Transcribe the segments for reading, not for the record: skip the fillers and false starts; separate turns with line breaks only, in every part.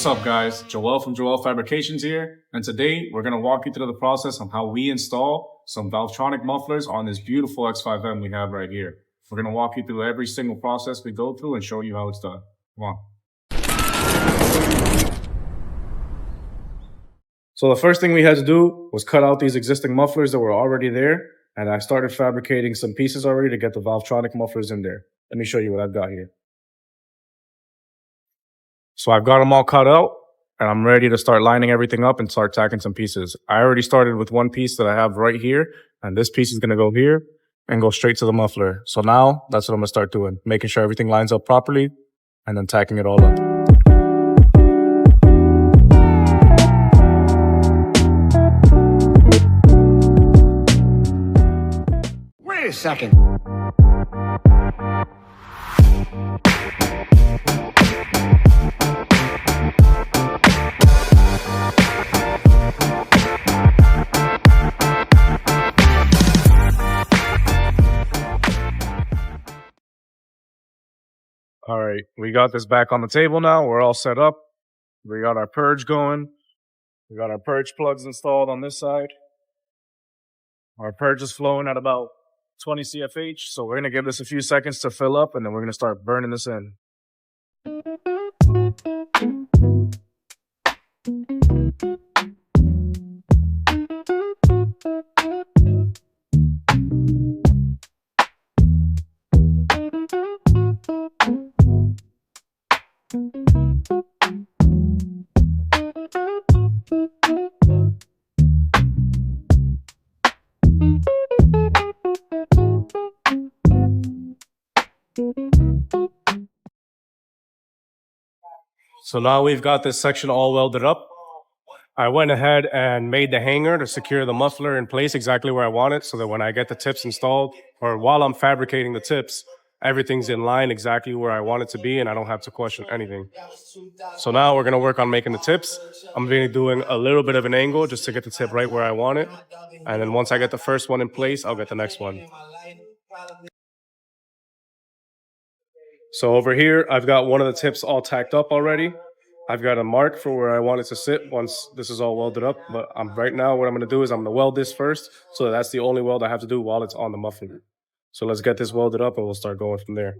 What's up guys, Joel from Joel Fabrications here, and today we're going to walk you through the process on how we install some Valvetronic mufflers on this beautiful X5M we have right here. We're going to walk you through every single process we go through and show you how it's done. Come on. So the first thing we had to do was cut out these existing mufflers that were already there, and I started fabricating some pieces already to get the Valvetronic mufflers in there. Let me show you what I've got here. So I've got them all cut out, and I'm ready to start lining everything up and start tacking some pieces. I already started with one piece that I have right here, and this piece is going to go here and go straight to the muffler. So now that's what I'm going to start doing, making sure everything lines up properly and then tacking it all up.
Wait a second.
All right, we got this back on the table now. We're all set up. We got our purge going. We got our purge plugs installed on this side. Our purge is flowing at about 20 CFH, so we're going to give this a few seconds to fill up, and then we're going to start burning this in. So now we've got this section all welded up. I went ahead and made the hanger to secure the muffler in place exactly where I want it, so that when I get the tips installed, or while I'm fabricating the tips, everything's in line exactly where I want it to be and I don't have to question anything. So now we're going to work on making the tips. I'm going to be doing a little bit of an angle just to get the tip right where I want it. And then once I get the first one in place, I'll get the next one. So over here, I've got one of the tips all tacked up already. I've got a mark for where I want it to sit once this is all welded up. But right now, what I'm going to do is I'm going to weld this first. So that's the only weld I have to do while it's on the muffler. So let's get this welded up and we'll start going from there.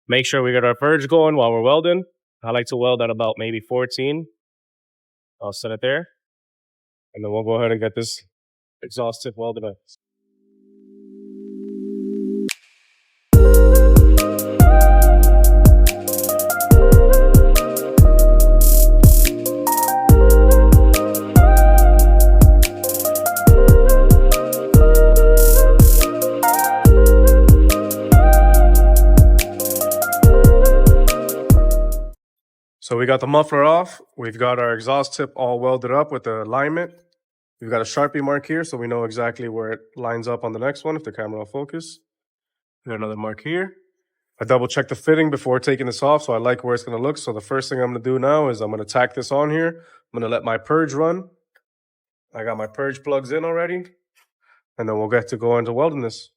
Make sure we get our purge going while we're welding. I like to weld at about maybe 14. I'll set it there. And then we'll go ahead and get this exhaust tip welded up. So we got the muffler off. We've got our exhaust tip all welded up with the alignment. We've got a Sharpie mark here so we know exactly where it lines up on the next one if the camera will focus. We got another mark here. I double checked the fitting before taking this off, so I like where it's going to look. So the first thing I'm going to do now is I'm going to tack this on here. I'm going to let my purge run. I got my purge plugs in already. And then we'll get to go into welding this.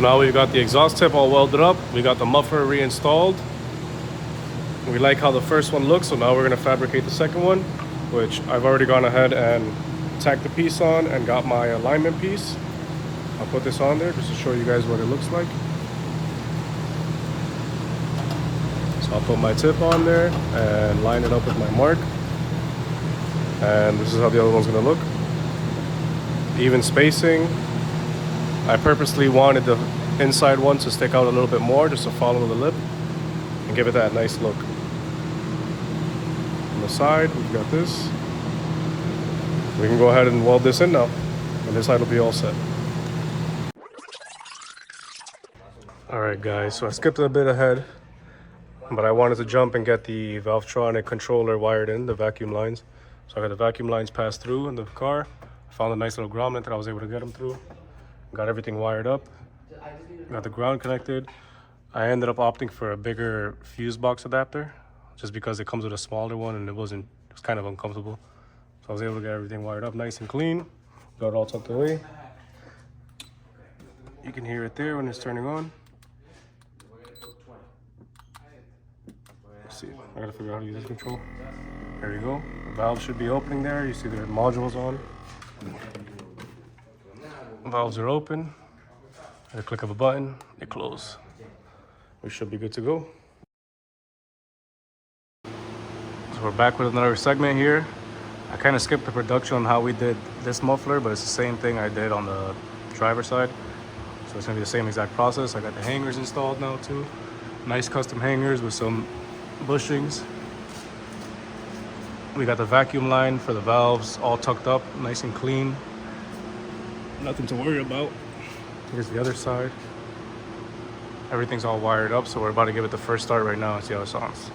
Now we've got the exhaust tip all welded up. We got the muffler reinstalled. We like how the first one looks, so now we're going to fabricate the second one, which I've already gone ahead and tacked the piece on and got my alignment piece. I'll put this on there just to show you guys what it looks like. So I'll put my tip on there and line it up with my mark. And this is how the other one's going to look. Even spacing. I purposely wanted the inside one to stick out a little bit more just to follow the lip and give it that nice look. On the side, we've got this. We can go ahead and weld this in now, and this side will be all set. All right, guys, so I skipped a bit ahead. but I wanted to jump and get the Valvetronic controller wired in, the vacuum lines. So I got the vacuum lines passed through in the car. I found a nice little grommet that I was able to get them through. Got everything wired up. Got the ground connected. I ended up opting for a bigger fuse box adapter just because it comes with a smaller one and it was kind of uncomfortable. So I was able to get everything wired up nice and clean. Got it all tucked away. You can hear it there when it's turning on. Let's see, I gotta figure out how to use this control. There you go. The valve should be opening there. You see the modules on. Valves are open. At a click of a button, they close. We should be good to go. So we're back with another segment here. I kind of skipped the production on how we did this muffler, but it's the same thing I did on the driver's side. So it's gonna be the same exact process. I got the hangers installed now too. Nice custom hangers with some bushings. We got the vacuum line for the valves all tucked up, nice and clean. Nothing to worry about. Here's the other side. Everything's all wired up, so we're about to give it the first start right now and see how it sounds.